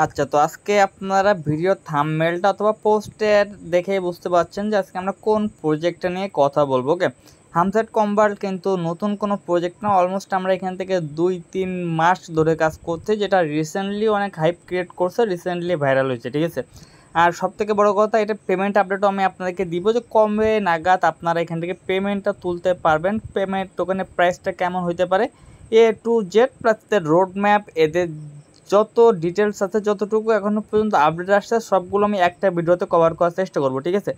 আচ্ছা, তো আজকে আপনারা ভিডিও থাম্বনেলটা অথবা পোস্টের দেখেই বুঝতে পারছেন যে আজকে আমরা কোন প্রজেক্টটা নিয়ে কথা বলবো। ওকে, হামসাট কম্বার্ট কিন্তু নতুন কোনো প্রজেক্ট না। অলমোস্ট আমরা এখান থেকে 2-3 মাস ধরে কাজ করছি, যেটা রিসেন্টলি অনেক হাইপ ক্রিয়েট করছে, রিসেন্টলি ভাইরাল হয়েছে। ঠিক আছে, আর সবথেকে বড় কথা, এটা পেমেন্ট আপডেটও আমি আপনাদেরকে দিব যে কবে নাগাদ আপনারা এখান থেকে পেমেন্টটা তুলতে পারবেন, পেমেন্ট টোকেনের প্রাইসটা কেমন হতে পারে, A to Z plus road map, এদের যত ডিটেলস আছে, যতটুকু এখনও পর্যন্ত আপডেট আসছে সবগুলো আমি একটা ভিডিওতে কভার করার চেষ্টা করব। ঠিক আছে,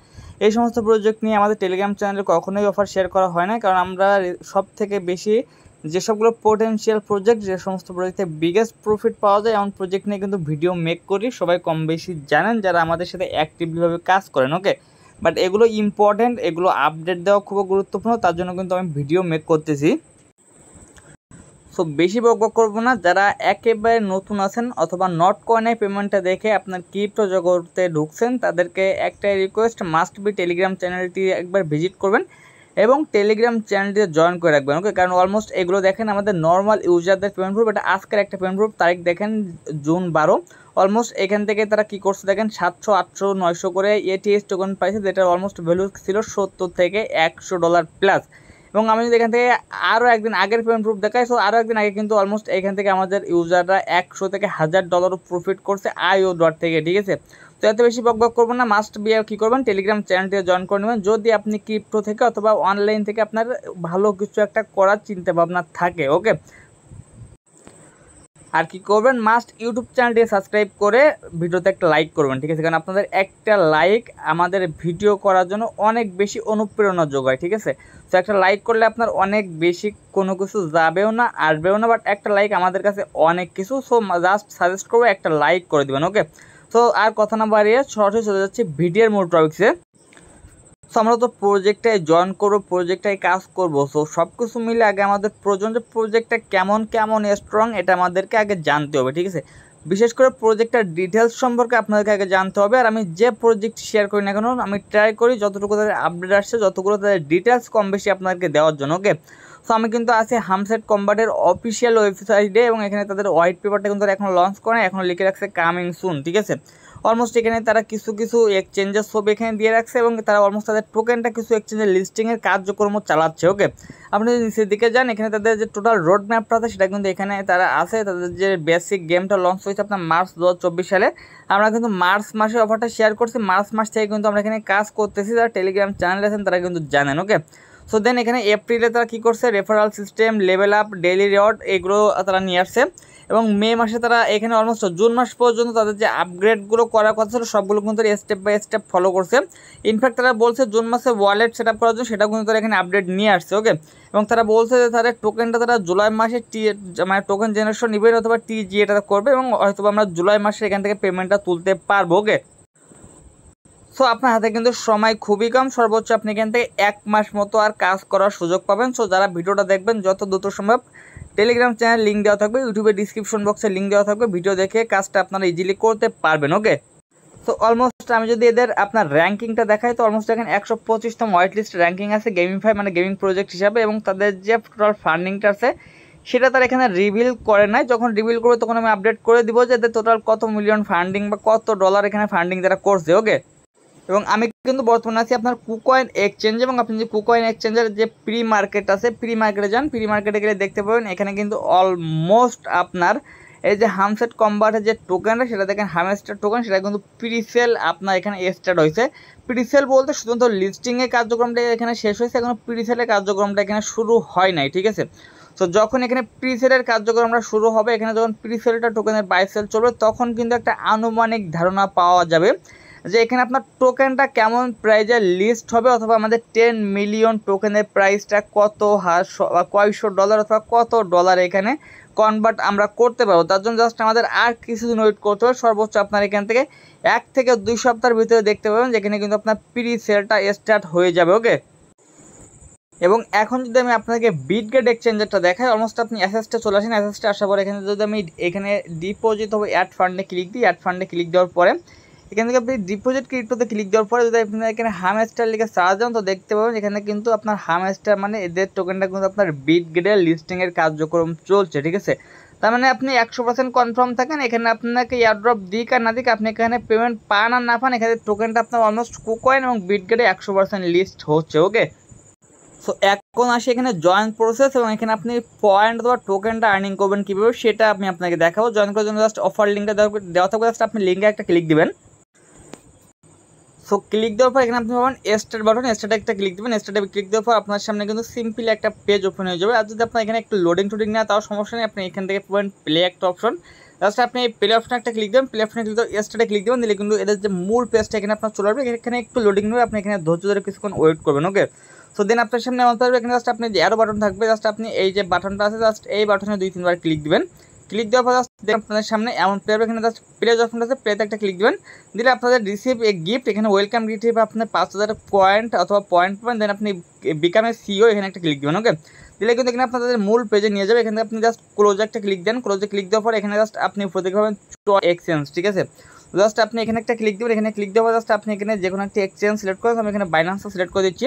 এই সমস্ত প্রজেক্ট নিয়ে আমাদের টেলিগ্রাম চ্যানেলে কখনোই অফার শেয়ার করা হয় না, কারণ আমরা সব থেকে বেশি যে সবগুলো পোটেনশিয়াল প্রজেক্ট, যে সমস্ত প্রজেক্টে বিগেস্ট প্রফিট পাওয়া যায় এমন প্রজেক্ট নিয়ে কিন্তু ভিডিও মেক করি। সবাই কম বেশি জানেন যারা আমাদের সাথে অ্যাক্টিভলিভাবে কাজ করেন। ওকে, বাট এগুলো ইম্পর্টেন্ট, এগুলো আপডেট দেওয়া খুব গুরুত্বপূর্ণ, তার জন্য কিন্তু আমি ভিডিও মেক করতেছি। সো বেশি বক করবো না, যারা একেবারে নতুন আছেন অথবা নট কয়েনে পেমেন্টটা দেখে আপনার ক্রিপ্টো জগতে ঢুকছেন, তাদেরকে একটাই রিকোয়েস্ট, মাস্ট বি টেলিগ্রাম চ্যানেলটি একবার ভিজিট করবেন এবং টেলিগ্রাম চ্যানেলটি জয়েন করে রাখবেন। ওকে, কারণ অলমোস্ট এগুলো দেখেন আমাদের নর্মাল ইউজারদের পেমেন্ট প্রুফ, এটা আজকের একটা পেমেন্ট প্রুফ, তারিখ দেখেন জুন 12। অলমোস্ট এখান থেকে তারা কি করছে দেখেন, 700, 800, 900 করে এটিএস টোকেন পাইছে, যেটা অলমোস্ট ভ্যালু ছিল $70 থেকে $100 প্লাস। এবং আমি যদি এখান থেকে আরও একদিন আগের পেমেন্ট প্রুফ দেখাই, সো আরও একদিন আগে কিন্তু অলমোস্ট এখান থেকে আমাদের ইউজাররা $100 থেকে $1000 প্রফিট করছে আইও ডট থেকে। ঠিক আছে, তো এত বেশি বক করবেন না, মাস্ট বি কী করবেন, টেলিগ্রাম চ্যানেলটিতে জয়েন করে নেবেন যদি আপনি ক্রিপ্টো থেকে অথবা অনলাইন থেকে আপনার ভালো কিছু একটা করার চিন্তা ভাবনা থাকে। ওকে, আর কি করবেন, মাস্ট ইউটিউব চ্যানেলটি সাবস্ক্রাইব করে ভিডিওতে একটা লাইক করবেন। ঠিক আছে, কারণ আপনাদের একটা লাইক আমাদের ভিডিও করার জন্য অনেক বেশি অনুপ্রেরণা যোগায়। ঠিক আছে, তো একটা লাইক করলে আপনার অনেক বেশি কোনো কিছু যাবেও না, আসবেও না, বাট একটা লাইক আমাদের কাছে অনেক কিছু। সো জাস্ট সাজেস্ট করবো একটা লাইক করে দেবেন। ওকে, তো আর কথা না বাড়িয়ে সরাসরি চলে যাচ্ছি ভিডিওর মূল টপিক্সে। সো আমরা তো প্রজেক্টটায় জয়েন করবো, প্রজেক্টটায় কাজ করবো, সো সব কিছু মিলে আগে আমাদের প্রয়োজন যে প্রজেক্টটা কেমন কেমন স্ট্রং, এটা আমাদেরকে আগে জানতে হবে। ঠিক আছে, বিশেষ করে প্রজেক্টটার ডিটেলস সম্পর্কে আপনাদেরকে আগে জানতে হবে। আর আমি যে প্রজেক্ট শেয়ার করি না কেন, আমি ট্রাই করি যতটুকু তাদের আপডেট আসছে, যতগুলো তাদের ডিটেলস কম বেশি আপনাদেরকে দেওয়ার জন্য। ওকে, সো আমি কিন্তু আছি হামসাট কম্বার্টের অফিসিয়াল ওয়েবসাইটে, এবং এখানে তাদের হোয়াইট পেপারটা কিন্তু তারা এখন লঞ্চ করে, এখন লিখে রাখছে কামিং সুন। ঠিক আছে, অলমোস্ট এখানে তারা কিছু কিছু এক্সচেঞ্জের ছবি এখানে দিয়ে রাখছে, এবং তারা অলমোস্ট তাদের টোকেনটা কিছু এক্সচেঞ্জের লিস্টিংয়ের কার্যক্রম চালাচ্ছে। ওকে, আপনি যদি নিচের দিকে যান, এখানে তাদের যে টোটাল রোড ম্যাপটা আছে সেটা কিন্তু এখানে তারা আছে। তাদের যে বেসিক গেমটা লঞ্চ হয়েছে আপনার মার্চ 2024 সালে, আমরা কিন্তু মার্চ মাসে অফারটা শেয়ার করছি, মার্চ মাস থেকে কিন্তু আমরা এখানে কাজ করতেছি। যারা টেলিগ্রাম চ্যানেল আছেন তারা কিন্তু জানেন। ওকে, সো দেন এখানে এপ্রিলে তারা কী করছে, referral system, level up, daily reward, এগুলো তারা নিয়ে আসছে। এবং মে মাসে তারা এখানে অলমোস্ট জুন মাস পর্যন্ত তাদের যে আপগ্রেডগুলো করার কথা ছিল সবগুলো কিন্তু স্টেপ বাই স্টেপ ফলো করছে। ইনফ্যাক্ট তারা বলছে জুন মাসে ওয়ালেট সেট আপ করার জন্য, সেটাও কিন্তু তারা এখানে আপডেট নিয়ে আসছে। ওকে, এবং তারা বলছে যে তাদের টোকেনটা তারা জুলাই মাসে মানে টোকেন জেনারেশন ইভেন্ট অথবা টিজি এটা করবে, এবং হয়তো আমরা জুলাই মাসে এখান থেকে পেমেন্টটা তুলতে পারবো। ওকে, সো আপনার হাতে কিন্তু সময় খুবই কম, সর্বোচ্চ আপনি এখান থেকে 1 মাস মতো আর কাজ করার সুযোগ পাবেন। সো যারা ভিডিওটা দেখবেন যত দ্রুত সম্ভব, টেলিগ্রাম চ্যানেল লিঙ্ক দেওয়া থাকবে, ইউটিউবে ডিসক্রিপশন বক্সে লিঙ্ক দেওয়া থাকবে, ভিডিও দেখে কাজটা আপনারা ইজিলি করতে পারবেন। ওকে, তো অলমোস্ট আমি যদি এদের আপনার র্যাঙ্কিংটা দেখাই, তো অলমোস্ট এখানে 125তম হোয়াইট লিস্ট র্যাঙ্কিং আছে গেমিংফাই মানে গেমিং প্রজেক্ট হিসাবে, এবং তাদের যে টোটাল ফান্ডিংটা আছে সেটা তারা এখানে রিভিল করে নাই। যখন রিভিল করবে তখন আমি আপডেট করে দিব যে এদের টোটাল কত মিলিয়ন ফান্ডিং বা কত ডলার এখানে ফান্ডিং তারা করছে। ওকে, এবং আমি কিন্তু বর্তমানে আছি আপনার কুকয়েন এক্সচেঞ্জ, এবং আপনি যে কুকয়েন এক্সচেঞ্জের যে প্রি মার্কেট আছে, প্রি মার্কেটে যান, প্রি মার্কেটে গেলে দেখতে পাবেন এখানে কিন্তু অলমোস্ট আপনার এই যে হামসাট কম্বার্টের যে টোকেনটা সেটা দেখেন হামস্টার টোকেন, সেটা কিন্তু প্রিসেল আপনার এখানে স্টার্ট হয়েছে। প্রিসেল বলতে শুধুমাত্র লিস্টিংয়ের কার্যক্রমটা এখানে শেষ হয়েছে, এখনো প্রিসেলের কার্যক্রমটা এখানে শুরু হয় নাই। ঠিক আছে, তো যখন এখানে প্রিসেলের কার্যক্রমটা শুরু হবে, এখানে যখন প্রিসেলটা টোকেনের বাইসেল চলবে, তখন কিন্তু একটা আনুমানিক ধারণা পাওয়া যাবে যে এখানে আপনার টোকেনটা কেমন প্রাইজে লিস্ট হবে, অথবা আমাদের 10 মিলিয়ন টোকেনের প্রাইসটা কত কয়শো ডলার অথবা কত ডলার এখানে কনভার্ট আমরা করতে পারবো। তার জন্য জাস্ট আমাদের আর কিছুদিন ওয়েট করতে হবে, সর্বোচ্চ আপনার এখান থেকে 1 থেকে 2 সপ্তাহের ভিতরে দেখতে পাবেন যেখানে কিন্তু আপনার প্রি সেলটা স্টার্ট হয়ে যাবে। ওকে, এবং এখন যদি আমি আপনাকে বিটগেট এক্সচেঞ্জারটা দেখাই, অলমোস্ট আপনি অ্যাসেসটা চলে আসেন, অ্যাসেসটা আসার পরে এখানে যদি আমি এখানে ডিপোজিট হবে অ্যাড ফান্ডে ক্লিক দিই, অ্যাড ফান্ডে ক্লিক দেওয়ার পরে এখান থেকে আপনি ডিপোজিট ক্রিপ্টোতে ক্লিক দেওয়ার পরে যদি আপনি এখানে হামস্টার লিখে সার্চ দেন, তো দেখতে পাবেন এখানে কিন্তু আপনার হামস্টার মানে এদের টোকেনটা কিন্তু আপনার বিটগেটের লিস্টিংয়ের কার্যক্রম চলছে। ঠিক আছে, তার মানে আপনি 100% কনফার্ম থাকেন এখানে আপনাকে এয়ারড্রপ দিক আর না দিক, আপনি এখানে পেমেন্ট পান আর না পান, এখানে টোকেনটা আপনার অলমোস্ট কুকয়েন এবং বিটগেটে 100% লিস্ট হচ্ছে। ওকে, সো এখন আসি এখানে জয়েন প্রসেস এবং এখানে আপনি পয়েন্ট অথবা টোকেনটা আর্নিং করবেন কীভাবে সেটা আমি আপনাকে দেখাবো। জয়েন করার জন্য জাস্ট অফার লিঙ্কটা দেওয়া থাকবে, জাস্ট আপনি লিঙ্কে একটা ক্লিক দিবেন। সো ক্লিক দেওয়ার পর এখানে আপনি পাবেন স্টার্ট বাটন, স্টার্টে একটা ক্লিক দেবেন। স্টার্টে ক্লিক দেওয়ার পর আপনার সামনে কিন্তু সিম্পলি একটা পেজ ওপেন হয়ে যাবে। আর যদি আপনার এখানে একটু লোডিং টোডিং না তাও সমস্যা নেই, আপনি এখান থেকে পাবেন প্লে একটা অপশন, জাস্ট আপনি এই প্লে অপশনে একটা ক্লিক দেবেন। প্লে অপশনে ক্লিক দিয়ে স্টার্টে ক্লিক দেবেন, দিলে কিন্তু এদের যে মূল পেজটা এখানে আপনার চলে আসবে। এখানে একটু লোডিং নেবে, আপনি এখানে ধৈর্য ধরে কিছুক্ষণ ওয়েট করবেন। ওকে, সো দেন আপনার সামনে এমন থাকবে, এখানে জাস্ট আপনি যে অ্যারো বাটন থাকবে, জাস্ট আপনি এই যে বাটনটা আছে জাস্ট এই বাটনে 2-3 বার ক্লিক দিবেন। ক্লিক দেওয়ার পর জাস্ট আপনাদের সামনে এমন প্লে হবে, এখানে জাস্ট প্লে অপশনটা আছে, প্লেতে একটা ক্লিক দিবেন, দিলে আপনাদের রিসিভ এ গিফট, এখানে ওয়েলকাম গিফট হিসেবে আপনি 5000 পয়েন্ট অথবা পয়েন্ট পাবেন। দেন আপনি বিকামে সিও এখানে একটা ক্লিক দিবেন। ওকে, দিলে কিন্তু এখানে আপনাদের মূল পেজে নিয়ে যাবে। এখানে আপনি জাস্ট ক্লোজে একটা ক্লিক দেন, ক্লোজে ক্লিক দেওয়ার পর এখানে জাস্ট আপনি উপর দিকে পাবেন এক্সচেঞ্জ। ঠিক আছে, জাস্ট আপনি এখানে একটা ক্লিক দেবেন। এখানে ক্লিক দেওয়ার জাস্ট আপনি এখানে যে কোনো একটা এক্সচেঞ্জ সিলেক্ট করেন, আমি এখানে বাইন্যান্সটা সিলেক্ট করে দিচ্ছি।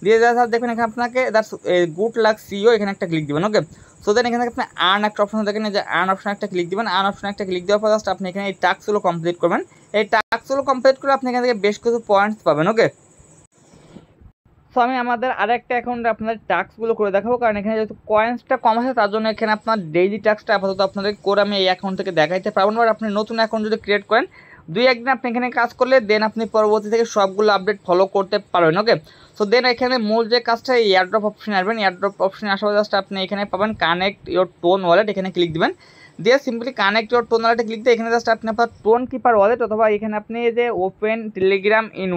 দিয়ে জাস্ট দেখবেন এখানে আপনাকে দ্যাটস গুড লাক সিও এখানে একটা ক্লিক দিবেন। ওকে, সো দেন এখানে আপনি আর্ন একটা অপশন দেখেন, যে আর্ন অপশন একটা ক্লিক দিবেন। আর্ন অপশন একটা ক্লিক দেওয়ার পর জাস্ট আপনি এখানে এই টাস্কগুলো কমপ্লিট করবেন। এই টাস্কগুলো কমপ্লিট করে আপনি এখান থেকে বেশ কিছু পয়েন্টস পাবেন। ওকে, সো আমি আমাদের আরেকটা অ্যাকাউন্টে আপনাদের টাস্কগুলো করে দেখাবো, কারণ এখানে যেহেতু কয়েন্সটা কম আছে তার জন্য এখানে আপনার ডেইলি টাস্কটা আপাতত আপনাদের করে আমি এই অ্যাকাউন্ট থেকে দেখাইতে পারবো না। আপনি নতুন অ্যাকাউন্ট যদি ক্রিয়েট করেন 2-1 দিন আপনি এখানে কাজ করলে দেন আপনি পরবর্তী থেকে সবগুলো আপডেট ফলো করতে পারবেন। ওকে, সো দেন এখানে মূল যে কাজটা এয়ারড্রপ অপশনে আসবেন। এয়ারড্রপ অপশনে আসার জাস্ট আপনি এখানে পাবেন কানেক্ট ইওর টোন ওয়ালেট, এখানে ক্লিক দিবেন। দিয়ে সিম্পলি কানেক্ট ইওর টোন ওয়ালেটে ক্লিক দিয়ে এখানে জাস্ট আপনি আপনার টোন কিপার ওয়ালেট অথবা এখানে আপনি যে ওপেন টেলিগ্রাম ইন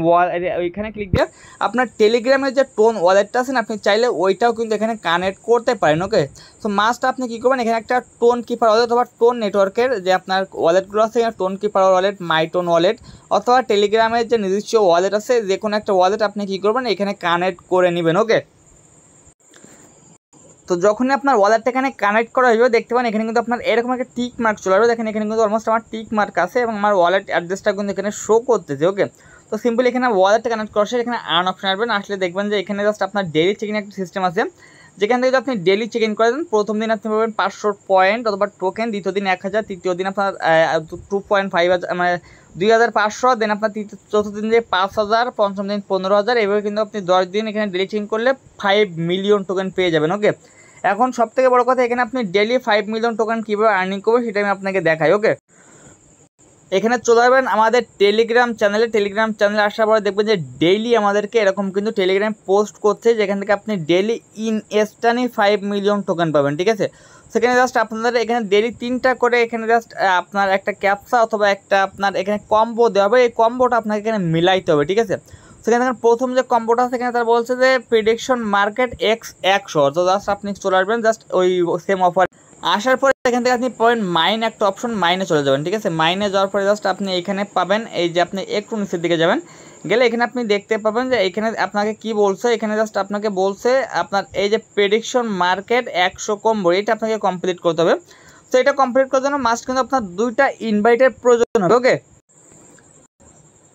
ওইখানে ক্লিক দিয়ে আপনার টেলিগ্রামের যে টোন ওয়ালেটটা আছে না, আপনি চাইলে ওইটাও কিন্তু এখানে কানেক্ট করতে পারেন। ওকে, সো মাস্ট আপনি কী করবেন, এখানে একটা টোন কিপার ওয়ালেট অথবা টোন নেটওয়ার্কের যে আপনার ওয়ালেটগুলো আছে, এখানে টোন কিপার ওয়ালেট, মাই টোন ওয়ালেট অথবা টেলিগ্রামের যে নিজস্ব ওয়ালেট আছে যে কোনো একটা ওয়ালেট আপনি কী করবেন এখানে কানেক্ট করে নেবেন। ওকে, তো যখনই আপনার ওয়ালেটটা এখানে কানেক্ট করা হয়ে যাবে দেখতে পান এখানে কিন্তু আপনার এরকম একটা টিক মার্ক চলে আসবে। দেখেন এখানে কিন্তু অলমোস্ট আমার টিক মার্ক আছে এবং আমার ওয়ালেট অ্যাড্রেসটা কিন্তু এখানে শো করতেছে। ওকে, তো সিম্পলি এখানে ওয়ালেটটা কানেক্ট করার সাথে এখানে আর্ন অপশন আসবেন, আসলে দেখবেন যে এখানে জাস্ট আপনার ডেইলি চেকিং একটা সিস্টেম আছে, যেখান থেকে যদি আপনি ডেইলি চেক ইন করে দেন প্রথম দিন আপনি পাবেন 500 পয়েন্ট অথবা টোকেন, দ্বিতীয় দিন 1000, তৃতীয় দিন আপনার 2.5 মানে 2500, দেন আপনার চতুর্থ দিন যে 5000, পঞ্চম দিন 15000, এভাবে কিন্তু আপনি 10 দিন এখানে ডেইলি চেক ইন করলে 5 মিলিয়ন টোকেন পেয়ে যাবেন। ওকে, এখন সবথেকে বড় কথা এখানে আপনি ডেইলি 5 মিলিয়ন টোকেন কীভাবে আর্নিং করবেন সেটা আমি আপনাকে দেখাই। ওকে, এখানে চলে যাবেন আমাদের টেলিগ্রাম চ্যানেলে আসার পরে দেখবেন যে ডেইলি আমাদেরকে এরকম কিন্তু টেলিগ্রাম পোস্ট করছে, যেখান থেকে আপনি ডেইলি ইনস্ট্যান্টলি 5 মিলিয়ন টোকেন পাবেন। ঠিক আছে, সেখানে জাস্ট আপনাদের এখানে ডেইলি 3টা করে এখানে জাস্ট আপনার একটা ক্যাপসা অথবা একটা আপনার এখানে কম্বো দেওয়া হবে, এই কম্বোটা আপনাকে এখানে মিলাইতে হবে। ঠিক আছে, সেখানে দেখেন প্রথম যে কম্বোটা সেখানে তারা বলছে যে প্রেডিকশন মার্কেট x100, তো জাস্ট আপনি চলে আসবেন জাস্ট ওই সেম অফার আসার পরে এখান থেকে আপনি পাবেন মাইন একটা অপশন, মাইনে চলে যাবেন। ঠিক আছে, মাইনে যাওয়ার পরে জাস্ট আপনি এখানে পাবেন এই যে আপনি একটু নিচের দিকে যাবেন, গেলে এখানে আপনি দেখতে পাবেন যে এখানে আপনাকে কি বলছে, এখানে জাস্ট আপনাকে বলছে আপনার এই যে প্রেডিকশন মার্কেট 100 কম্বো এটা আপনাকে কমপ্লিট করতে হবে। তো এটা কমপ্লিট করার জন্য মাস্ট কিন্তু আপনার 2টা ইনভাইটের প্রয়োজন হবে। ওকে,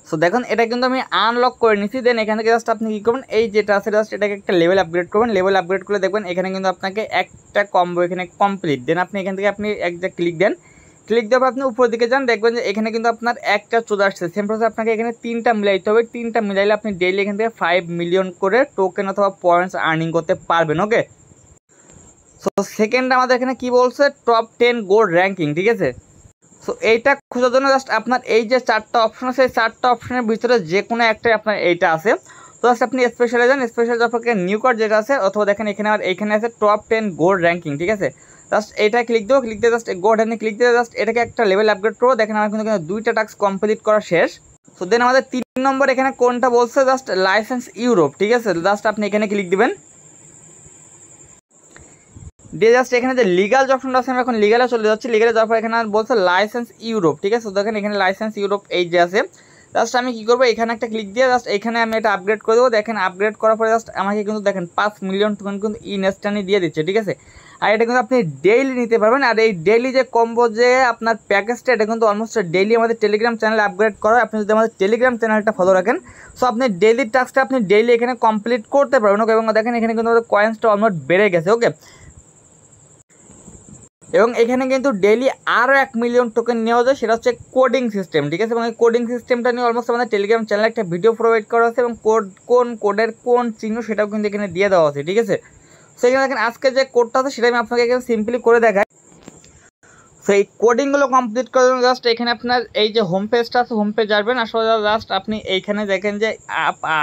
সো দেখুন এটা কিন্তু আমি আনলক করে নিচ্ছি। দেন এখান থেকে জাস্ট আপনি কী করবেন, এই যেটা আছে জাস্ট এটাকে একটা লেভেল আপগ্রেড করবেন। লেভেল আপগ্রেড করে দেখবেন এখানে কিন্তু আপনাকে একটা কম্বো এখানে কমপ্লিট। দেন আপনি এখান থেকে আপনি একটা ক্লিক দেন, ক্লিক দেওয়ার পর আপনি উপর দিকে যান, দেখবেন যে এখানে কিন্তু আপনার একটা চলে আসছে। সেম প্রসেস আপনাকে এখানে 3টা মিলাইতে হবে, 3টা মিলাইলে আপনি ডেইলি এখান থেকে 5 মিলিয়ন করে টোকেন অথবা পয়েন্টস আর্নিং করতে পারবেন। ওকে, সো সেকেন্ড আমাদের এখানে কি বলছে, টপ 10 গোল্ড র্যাঙ্কিং। ঠিক আছে, সো এইটা খোঁজার জন্য জাস্ট আপনার এই যে 4টা অপশন আছে, এই 4টা অপশনের ভিতরে যে কোনো একটাই আপনার এইটা আছে। তো জাস্ট আপনি স্পেশালে যান, স্পেশাল আপনাকে নিউ কার্ড যেটা আছে অথবা দেখেন এখানে আর এইখানে আছে টপ 10 গোল্ড র্যাঙ্কিং। ঠিক আছে, জাস্ট এটা ক্লিক দেবো, ক্লিক দিয়ে জাস্ট গোল্ড র্যাঙ্কিং ক্লিক দিয়ে জাস্ট এটাকে একটা লেভেল আপগ্রেড করবো। দেখেন আমার কিন্তু 2টা টাস্ক কমপ্লিট করা শেষ। সো দেন আমাদের 3 নম্বর এখানে কোনটা বলছে, জাস্ট লাইসেন্স ইউরোপ। ঠিক আছে, জাস্ট আপনি এখানে ক্লিক দিবেন, দিয়ে জাস্ট এখানে যে লিগাল যে অপশনটা আছে আমরা এখন লিগালে চলে যাচ্ছি। লিগালে যাওয়ার পর এখানে বলছে লাইসেন্স ইউরোপ। ঠিক আছে, দেখেন এখানে লাইসেন্স ইউরোপ এই যে আছে, জাস্ট আমি কী করবো এখানে একটা ক্লিক দিয়ে জাস্ট এখানে আমি এটা আপগ্রেড করে দেবো। দেখেন আপগ্রেড করার পরে জাস্ট আমাকে কিন্তু দেখেন 5 মিলিয়ন টোকেন কিন্তু ইনস্ট্যান্টলি দিয়ে দিচ্ছে। ঠিক আছে, আর এটা কিন্তু আপনি ডেইলি নিতে পারবেন। আর এই ডেইলি যে কম্বো যে আপনার প্যাকেজটা এটা কিন্তু অলমোস্ট ডেইলি আমাদের টেলিগ্রাম চ্যানেলে আপগ্রেড করা হয়। আপনি যদি আমাদের টেলিগ্রাম চ্যানেলটা ফলো রাখেন, সো আপনি ডেইলি টাস্কটা আপনি ডেইলি এখানে কমপ্লিট করতে পারবেন। ওকে, এবং দেখেন এখানে কিন্তু আমাদের কয়েন্সটা অলমোস্ট বেড়ে গেছে। ওকে, এবং এখানে কিন্তু ডেইলি আরও 1 মিলিয়ন টোকেন নেওয়া যায়, সেটা হচ্ছে কোডিং সিস্টেম, ঠিক আছে। এবং এই কোডিং সিস্টেমটা নিয়ে অলমোস্ট আমাদের টেলিগ্রাম চ্যানেলে একটা ভিডিও প্রোভাইড করা আছে এবং কোডের কোন চিহ্ন সেটাও কিন্তু এখানে দিয়ে দেওয়া আছে, ঠিক আছে। সো এখানে দেখেন আজকে যে কোডটা আছে সেটা আমি আপনাকে এখানে সিম্পলি করে দেখাই। সো এই কোডিংগুলো কমপ্লিট করার জন্য জাস্ট এখানে আপনার এই যে হোম পেজটা আছে, হোম পেজ আসবেন, আসলে জাস্ট আপনি এইখানে দেখেন যে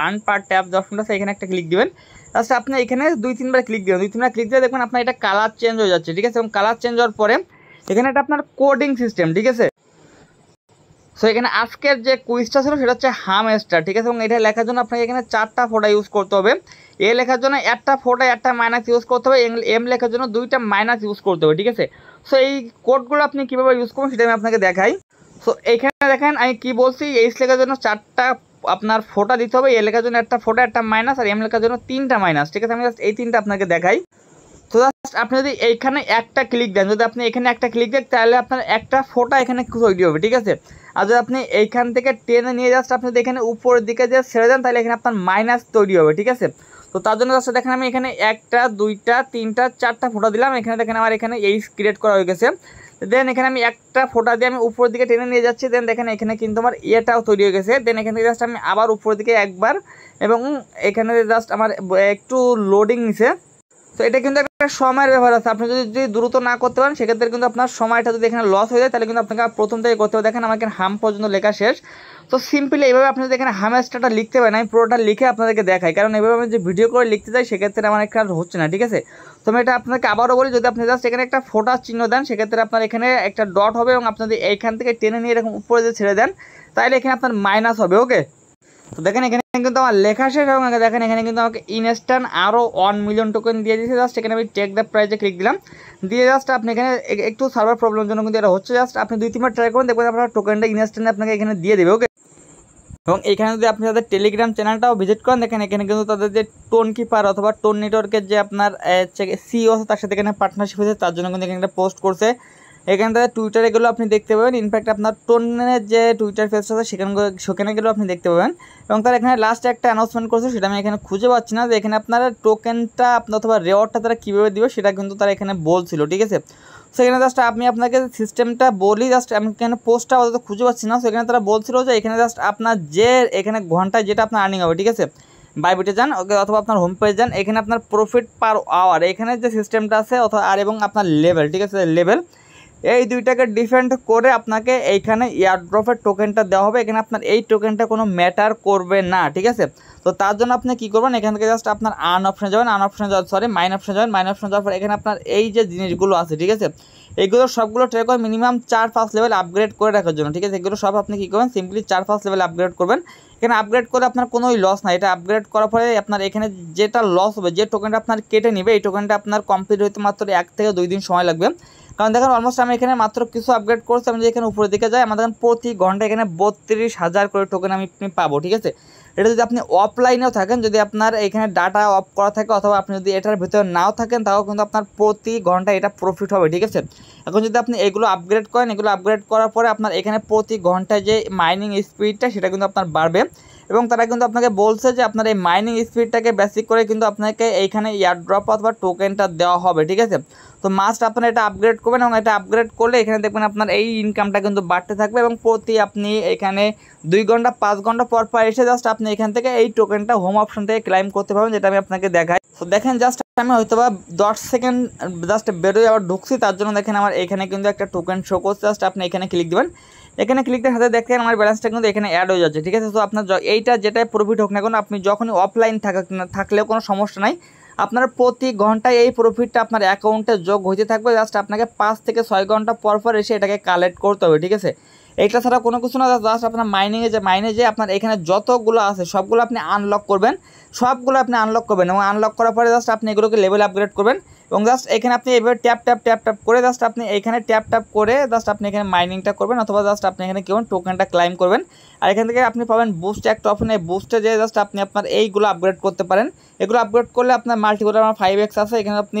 আর্ন পার ট্যাব অপশনটা আছে, এখানে একটা ক্লিক দিবেন। জাস্ট আপনি এখানে 2-3 বার ক্লিক দিবেন, 2-3 বার ক্লিক দিয়ে দেখবেন আপনার এটা কালার চেঞ্জ হয়ে যাচ্ছে, ঠিক আছে। এবং কালার চেঞ্জ হওয়ার পরে এখানে এটা আপনার কোডিং সিস্টেম, ঠিক আছে। সো এখানে আজকের যে কুইজটা ছিল সেটা হচ্ছে হামস্টার, ঠিক আছে। এবং এটা লেখার জন্য আপনাকে এখানে 4টা ফোঁটা ইউজ করতে হবে, এ লেখার জন্য 1টা ফোঁটা 1টা মাইনাস ইউজ করতে হবে, এম লেখার জন্য 2টা মাইনাস ইউজ করতে হবে, ঠিক আছে। সো এই কোডগুলো আপনি কীভাবে ইউজ করবেন সেটা আমি আপনাকে দেখাই। সো এইখানে দেখেন আমি কী বলছি, এইচ লেখার জন্য 4টা আপনার ফোঁটা দিতে হবে, এ লেখার জন্য 1টা ফোঁটা 1টা মাইনাস, আর এম লেখার জন্য 3টা মাইনাস, ঠিক আছে। আমি জাস্ট এই 3টা আপনাকে দেখাই। তো জাস্ট আপনি যদি এইখানে একটা ক্লিক দেন, যদি আপনি এখানে একটা ক্লিক দেন তাহলে আপনার একটা ফোঁটা এখানে তৈরি হবে, ঠিক আছে। আর যদি আপনি এইখান থেকে টেনে নিয়ে জাস্ট আপনি এখানে উপরের দিকে যে ছেড়ে দেন তাহলে এখানে আপনার মাইনাস তৈরি হবে, ঠিক আছে। তো তার জন্য জাস্ট দেখেন আমি এখানে 1টা 2টা 3টা 4টা ফোঁটা দিলাম, এখানে দেখেন আমার এখানে এইচ ক্রিয়েট করা হয়ে গেছে। দেন এখানে আমি একটা ফোঁটা দিয়ে আমি উপরের দিকে টেনে নিয়ে যাচ্ছি, দেন দেখেন এখানে কিন্তু আমার এটাও তৈরি হয়ে গেছে। দেন এখান থেকে জাস্ট আমি আবার উপরের দিকে একবার, এবং এখানে জাস্ট আমার একটু লোডিং নিছে। তো এটা কিন্তু একটা সময়ের ব্যাপার আছে, আপনি যদি দ্রুত না করতে পারেন সেক্ষেত্রে কিন্তু আপনার সময়টা যদি এখানে লস হয়ে যায় তাহলে কিন্তু আপনাকে প্রথম থেকে করতে হবে। দেখেন আমাকে হাম পর্যন্ত লেখা শেষ। তো সিম্পলি এইভাবে আপনি যদি এখানে হামস্টারটা লিখতে পারেন, আমি পুরোটা লিখে আপনাদেরকে দেখাই, কারণ এইভাবে আমি যে ভিডিও করে লিখতে চাই সেক্ষেত্রে আমার একটা হচ্ছে না, ঠিক আছে। তো আমি এটা আপনাকে আবারও বলি, যদি আপনি জাস্ট এখানে একটা ফোঁটার চিহ্ন দেন সেক্ষেত্রে আপনার এখানে একটা ডট হবে, এবং আপনি যদি এইখান থেকে টেনে নিয়ে এরকম উপরে যে ছেড়ে দেন তাহলে এখানে আপনার মাইনাস হবে, ওকে। তো দেখেন এখানে কিন্তু আমার লেখা শেষ, এবং দেখেন এখানে কিন্তু আমাকে ইনস্ট্যান্ট আরও 1 মিলিয়ন টোকেন দিয়ে দিয়েছে। জাস্ট এখানে আমি টেক দ্য প্রাইজে ক্লিক দিলাম, দিয়ে জাস্ট আপনি এখানে একটু সার্ভার প্রবলেমের জন্য কিন্তু এটা হচ্ছে, জাস্ট আপনি 2-3 বার ট্রাই করুন, দেখবেন আপনার টোকেনটা ইনস্ট্যান্ট আপনাকে এখানে দিয়ে দেবে, ওকে। এবং এখানে যদি আপনি তাদের টেলিগ্রাম চ্যানেলটাও ভিজিট করেন, দেখেন এখানে কিন্তু তাদের যে টোন কিপার অথবা টোন নেটওয়ার্কের যে আপনার সিইও আছে তার সাথে এখানে পার্টনারশিপ হয়েছে, তার জন্য কিন্তু এখানে পোস্ট করছে। এখানে তাদের টুইটার এগুলো আপনি দেখতে পাবেন, ইনফ্যাক্ট আপনার টোনের যে টুইটার পেজটা আছে সেখানে গেলেও আপনি দেখতে পাবেন। এবং তারা এখানে লাস্ট একটা অ্যানাউন্সমেন্ট করছে, সেটা আমি এখানে খুঁজে পাচ্ছি না, যে এখানে আপনারা টোকেনটা আপনার অথবা রেওয়ার্ডটা তারা কীভাবে দিবে সেটা কিন্তু তারা এখানে বলছিল, ঠিক আছে। সেখানে জাস্ট আমি আপনাকে সিস্টেমটা বলি, জাস্ট আমি এখানে পোস্টটা অত খুঁজে পাচ্ছি না। সেখানে তারা বলছিল যে এখানে জাস্ট আপনার যে এখানে ঘন্টায় যেটা আপনার আর্নিং হবে, ঠিক আছে, বাইবিটে যান ওকে, অথবা আপনার হোম পেজ যান, এখানে আপনার প্রফিট পার আওয়ার এখানে যে সিস্টেমটা আছে অথবা আর এবং আপনার লেভেল, ঠিক আছে, লেভেল, এই দুইটাকে ডিফেন্ড করে আপনাকে এইখানে এয়ারড্রপের টোকেনটা দেওয়া হবে। এখানে আপনার এই টোকেনটা কোনো ম্যাটার করবে না, ঠিক আছে। তো তার জন্য আপনি কী করবেন, এখান থেকে জাস্ট আপনার আর্ন অপশনে যাবেন, আর্ন অপশনে যাওয়ার মাইন অপশনে যাবেন, মাইন অপশনে যাওয়ার পর এখানে আপনার এই যে জিনিসগুলো আছে, ঠিক আছে, এইগুলো সবগুলো ট্রাই করে মিনিমাম 4-5 লেভেল আপগ্রেড করে রাখার জন্য, ঠিক আছে। এগুলো সব আপনি কী করবেন, সিম্পলি 4-5 লেভেল আপগ্রেড করবেন। এখানে আপগ্রেড করে আপনার কোনোই লস নাই, এটা আপগ্রেড করার পরে আপনার এখানে যেটা লস হবে, যে টোকেনটা আপনার কেটে নেবে, এই টোকেনটা আপনার কমপ্লিট হইতে মাত্র 1 থেকে 2 দিন সময় লাগবে। কারণ দেখেন অলমোস্ট আমি এখানে মাত্র কিছু আপগ্রেড করছি, আমি যে এখানে উপরের দিকে যাই আমার দেখেন প্রতি ঘন্টা এখানে 32,000 করে টোকেন আমি পাবো, ঠিক আছে। এটা যদি আপনি অফলাইনেও থাকেন, যদি আপনার এখানে ডাটা অফ করা থাকে অথবা আপনি যদি এটার ভিতরে নাও থাকেন, তাও কিন্তু আপনার প্রতি ঘন্টা এটা প্রফিট হবে, ঠিক আছে। এখন যদি আপনি এগুলো আপগ্রেড করেন, এগুলো আপগ্রেড করার পরে আপনার এখানে প্রতি ঘন্টায় যে মাইনিং স্পিডটা সেটা কিন্তু আপনার বাড়বে। এবং তারা কিন্তু আপনাকে বলছে যে আপনার এই মাইনিং স্পিডটাকে বেসিক করে কিন্তু আপনাকে এইখানে এয়ারড্রপ অথবা টোকেনটা দেওয়া হবে, ঠিক আছে। তো মাস্ট আপনারা এটা আপগ্রেড করবেন, এবং এটা আপগ্রেড করলে এখানে দেখবেন আপনার এই ইনকামটা কিন্তু বাড়তে থাকবে, এবং প্রতি আপনি এখানে 2 ঘন্টা 5 ঘন্টা পর এসে জাস্ট আপনি এখান থেকে এই টোকেনটা হোম অপশন থেকে ক্লাইম করতে পারবেন, যেটা আমি আপনাকে দেখাই। তো দেখেন জাস্ট আমি হয়তো বা 10 সেকেন্ড জাস্ট বেরোয় আবার ঢুকছি, তার জন্য দেখেন আমার এখানে কিন্তু একটা টোকেন শো করছে, জাস্ট আপনি এখানে ক্লিক দেবেন, এখানে ক্লিক দেওয়ার সাথে দেখেন আমার ব্যালেন্সটা কিন্তু এখানে অ্যাড হয়ে যাচ্ছে, ঠিক আছে। তো আপনার এইটা যেটাই প্রফিট হোক না কেন, আপনি যখনই অফলাইন থাকলেও কোনো সমস্যা নাই, আপনার প্রতি ঘন্টায় এই প্রফিটটা আপনার অ্যাকাউন্টে যোগ হইতে থাকবে, জাস্ট আপনাকে 5 থেকে 6 ঘন্টা পর এসে এটাকে কালেক্ট করতে হবে, ঠিক আছে। এইটা ছাড়া কোনো কিছু না, জাস্ট আপনার মাইনে যে আপনার এখানে যতগুলো আছে সবগুলো আপনি আনলক করবেন, এবং আনলক করার পরে জাস্ট আপনি এগুলোকে লেভেল আপগ্রেড করবেন, এবং জাস্ট এখানে আপনি এভাবে ট্যাপ করে জাস্ট আপনি এখানে ট্যাপ করে জাস্ট আপনি এখানে মাইনিংটা করবেন, অথবা জাস্ট আপনি এখানে কেমন টোকেনটা ক্লাইম করবেন। আর এখান থেকে আপনি পাবেন বুস্ট একটা অপশন, এই বুস্টে যে জাস্ট আপনি আপনার এইগুলো আপগ্রেড করতে পারেন। এগুলো আপগ্রেড করলে আপনার মাল্টিপ্লায়ার আমার 5x আছে, এখানে আপনি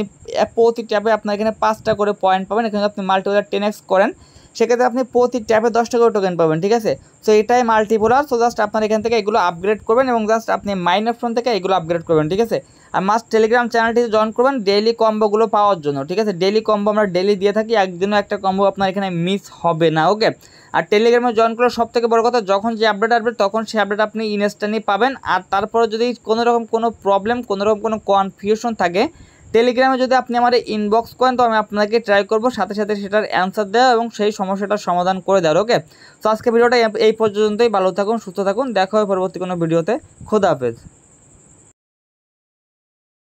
প্রতি ট্যাপে আপনার এখানে 5টা করে পয়েন্ট পাবেন, এখানে আপনি মাল্টিপ্লায়ার 10x করেন, সেক্ষেত্রে আপনি প্রতি ট্যাপে 10 টাকা টোকেন পাবেন, ঠিক আছে। সো এটাই মাল্টিপোলার। সো জাস্ট আপনার এখান থেকে এগুলো আপগ্রেড করবেন এবং জাস্ট আপনি মাইন অপশন থেকে এগুলো আপগ্রেড করবেন, ঠিক আছে। আর মাস্ট টেলিগ্রাম চ্যানেলটিতে জয়েন করবেন ডেইলি কম্বোগুলো পাওয়ার জন্য, ঠিক আছে। ডেইলি কম্বো আমরা ডেইলি দিয়ে থাকি, একদিনও একটা কম্বো আপনার এখানে মিস হবে না, ওকে। আর টেলিগ্রামে জয়েন করলে সব থেকে বড় কথা, যখন যে আপডেট আসবে তখন সেই আপডেট আপনি ইনস্ট্যান্টলি পাবেন। আর তারপরে যদি কোনো রকম কোনো প্রবলেম, কোনো রকম কোনো কনফিউশন থাকে, টেলিগ্রামে যদি আপনি আমার ইনবক্স করেন তো আমি আপনাকে ট্রাই করব সাথে সাথে সেটার অ্যান্সার দেওয়া এবং সেই সমস্যাটার সমাধান করে দেওয়ার, ওকে। তো আজকে ভিডিওটা এই পর্যন্তই। ভালো থাকুন, সুস্থ থাকুন, দেখা হবে পরবর্তী কোনো ভিডিওতে। খোদা হাফেজ।